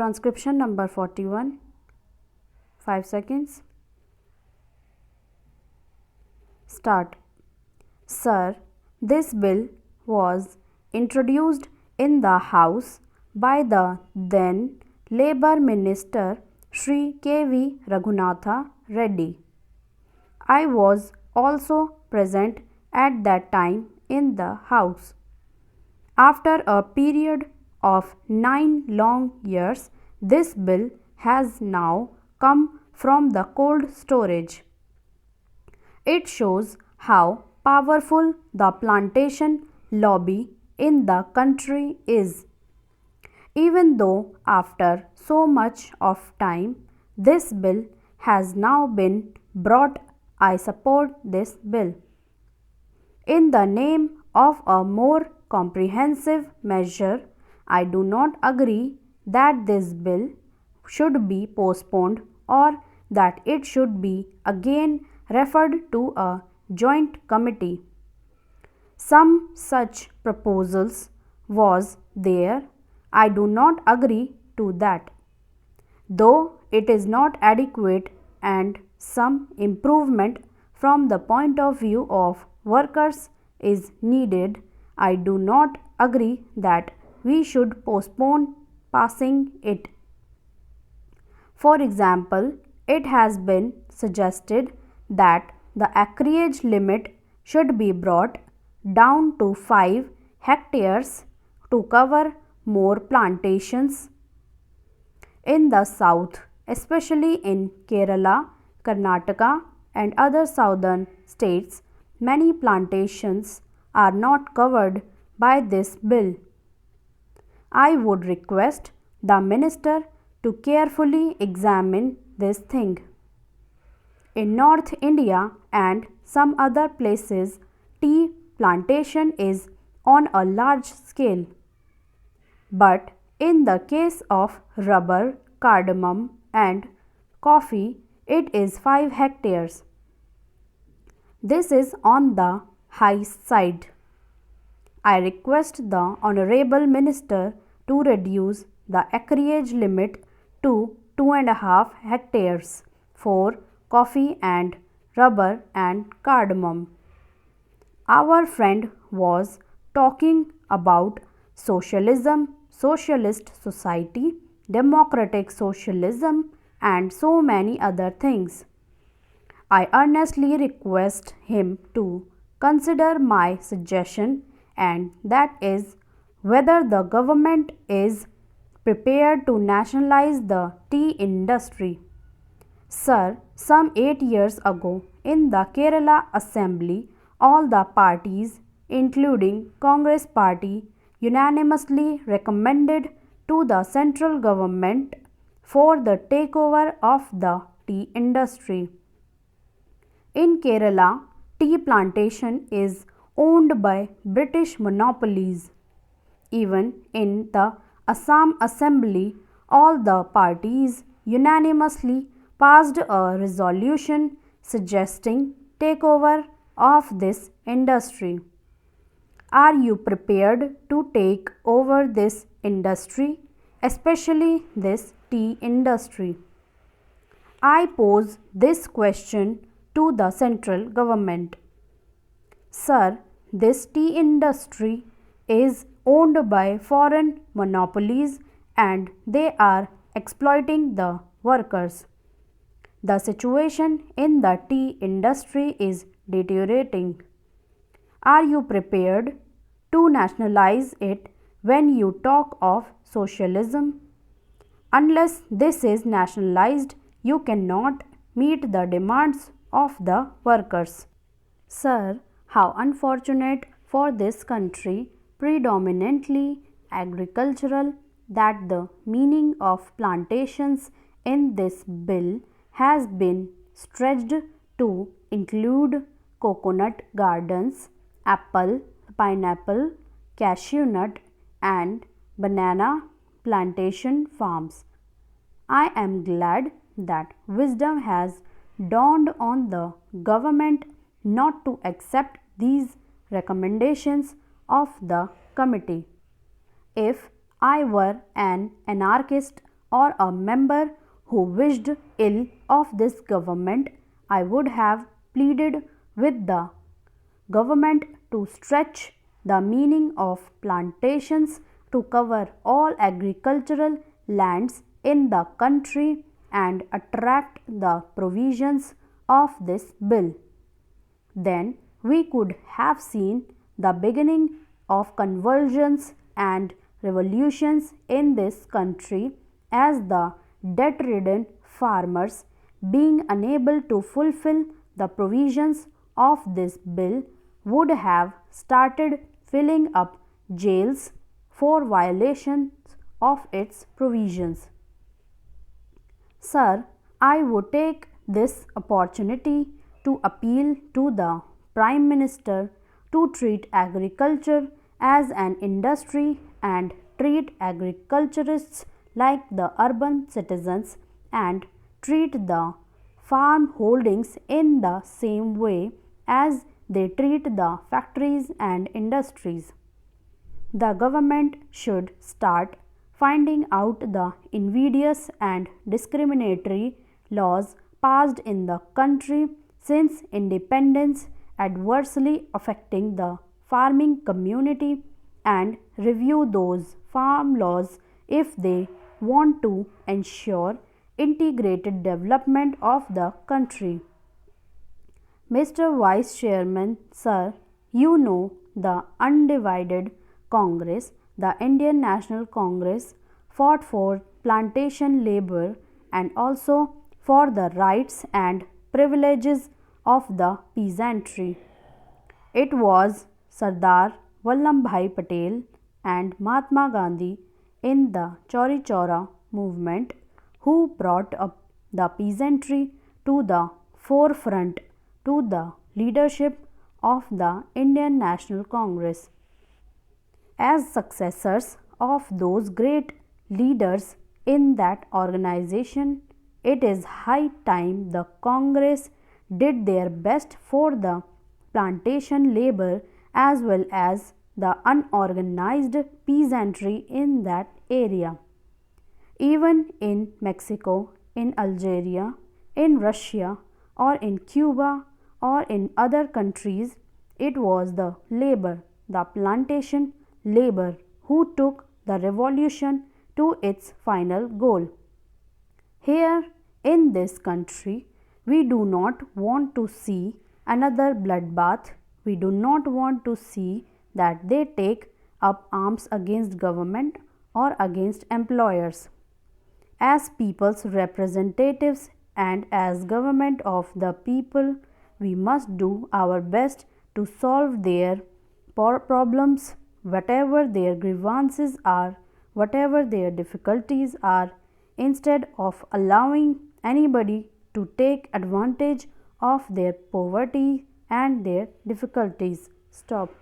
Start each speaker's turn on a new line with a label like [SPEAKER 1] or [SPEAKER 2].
[SPEAKER 1] Transcription number 41. 5 seconds. Start. Sir, this bill was introduced in the House by the then Labour Minister Shri K.V. Raghunatha Reddy. I was also present at that time in the House. After a period of 9 long years, this bill has now come from the cold storage. It shows how powerful the plantation lobby in the country is. Even though after so much of time this bill has now been brought, I support this bill. In the name of a more comprehensive measure, I do not agree that this bill should be postponed or that it should be again referred to a joint committee. Some such proposals was there. I do not agree to that. Though it is not adequate and some improvement from the point of view of workers is needed, I do not agree that we should postpone passing it. For example, it has been suggested that the acreage limit should be brought down to 5 hectares to cover more plantations. In the south, especially in Kerala, Karnataka and other southern states, many plantations are not covered by this bill. I would request the minister to carefully examine this thing. In North India and some other places, tea plantation is on a large scale. But in the case of rubber, cardamom and coffee, it is 5 hectares. This is on the high side. I request the Honorable Minister to reduce the acreage limit to 2.5 hectares for coffee and rubber and cardamom. Our friend was talking about socialism, socialist society, democratic socialism and so many other things. I earnestly request him to consider my suggestion, and that is whether the government is prepared to nationalize the tea industry. Sir, some 8 years ago in the Kerala Assembly, all the parties, including Congress Party, unanimously recommended to the central government for the takeover of the tea industry. In Kerala, tea plantation is owned by British monopolies. Even in the Assam Assembly, all the parties unanimously passed a resolution suggesting takeover of this industry. Are you prepared to take over this industry, especially this tea industry? I pose this question to the central government. Sir, this tea industry is owned by foreign monopolies and they are exploiting the workers. The situation in the tea industry is deteriorating. Are you prepared to nationalize it when you talk of socialism? Unless this is nationalized, you cannot meet the demands of the workers. Sir, how unfortunate for this country, predominantly agricultural, that the meaning of plantations in this bill has been stretched to include coconut gardens, apple, pineapple, cashew nut and banana plantation farms. I am glad that wisdom has dawned on the government not to accept these recommendations of the committee. If I were an anarchist or a member who wished ill of this government, I would have pleaded with the government to stretch the meaning of plantations to cover all agricultural lands in the country and attract the provisions of this bill. Then we could have seen the beginning of convulsions and revolutions in this country, as the debt-ridden farmers, being unable to fulfill the provisions of this bill, would have started filling up jails for violations of its provisions. Sir, I would take this opportunity to appeal to the Prime Minister to treat agriculture as an industry and treat agriculturists like the urban citizens and treat the farm holdings in the same way as they treat the factories and industries. The government should start finding out the invidious and discriminatory laws passed in the country since independence adversely affecting the farming community and review those farm laws if they want to ensure integrated development of the country. Mr. Vice Chairman, sir, you know the undivided Congress, the Indian National Congress, fought for plantation labor and also for the rights and privileges of the peasantry. It was Sardar Vallabhbhai Patel and Mahatma Gandhi in the Chauri Chaura movement who brought up the peasantry to the forefront to the leadership of the Indian National Congress. As successors of those great leaders in that organization, it is high time the Congress did their best for the plantation labor as well as the unorganized peasantry in that area. Even in Mexico, in Algeria, in Russia, or in Cuba, or in other countries, it was the labor, the plantation labor, who took the revolution to its final goal. Here in this country, we do not want to see another bloodbath. We do not want to see that they take up arms against government or against employers. As people's representatives and as government of the people, we must do our best to solve their problems, whatever their grievances are, whatever their difficulties are, instead of allowing anybody to take advantage of their poverty and their difficulties. Stop.